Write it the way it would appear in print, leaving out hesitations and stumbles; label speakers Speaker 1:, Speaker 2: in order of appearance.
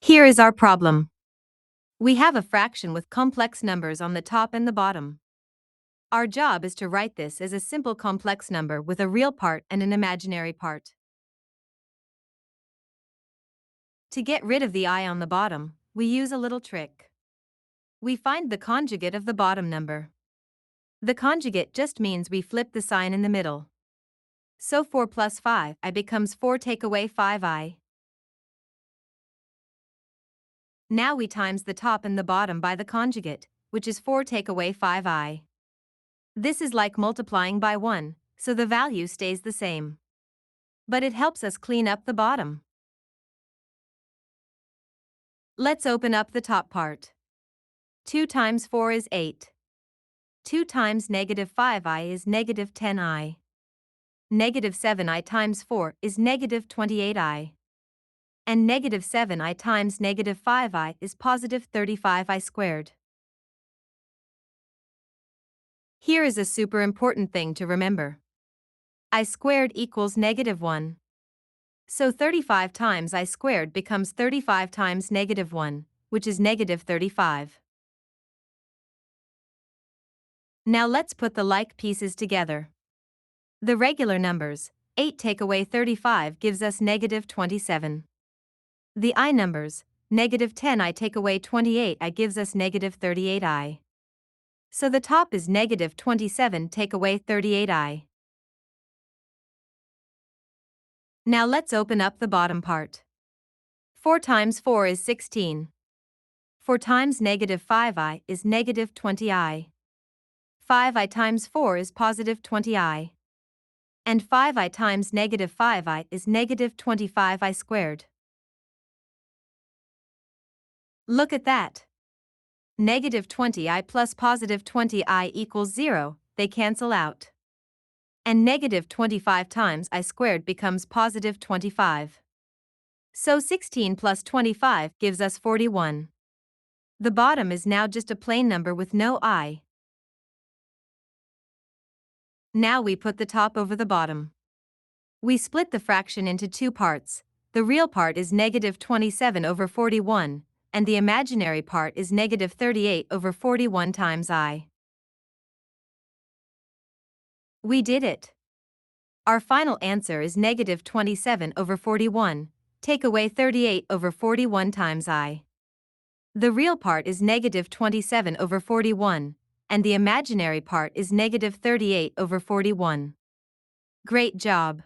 Speaker 1: Here is our problem. We have a fraction with complex numbers on the top and the bottom. Our job is to write this as a simple complex number with a real part and an imaginary part. To get rid of the I on the bottom, we use a little trick. We find the conjugate of the bottom number. The conjugate just means we flip the sign in the middle. So 4 plus 5i becomes 4 take away 5i. Now we times the top and the bottom by the conjugate, which is 4 take away 5i. This is like multiplying by 1, so the value stays the same. But it helps us clean up the bottom. Let's open up the top part. 2 times 4 is 8. 2 times negative 5i is negative 10i. Negative 7i times 4 is negative 28i. And negative 7i times negative 5i is positive 35i squared. Here is a super important thing to remember. I squared equals negative 1. So 35 times I squared becomes 35 times negative 1, which is negative 35. Now let's put the like pieces together. The regular numbers, 8 take away 35 gives us negative 27. The I numbers, negative 10i take away 28i gives us negative 38i. So the top is negative 27 take away 38i. Now let's open up the bottom part. 4 times 4 is 16. 4 times negative 5i is negative 20i. 5i times 4 is positive 20i. And 5i times negative 5i is negative 25i squared. Look at that. Negative 20i plus positive 20i equals 0, they cancel out. And negative 25 times I squared becomes positive 25. So 16 plus 25 gives us 41. The bottom is now just a plain number with no I. Now we put the top over the bottom. We split the fraction into two parts. The real part is negative 27 over 41, and the imaginary part is negative 38 over 41 times I. We did it. Our final answer is negative 27 over 41, take away 38 over 41 times I. The real part is negative 27 over 41, and the imaginary part is negative 38 over 41. Great job!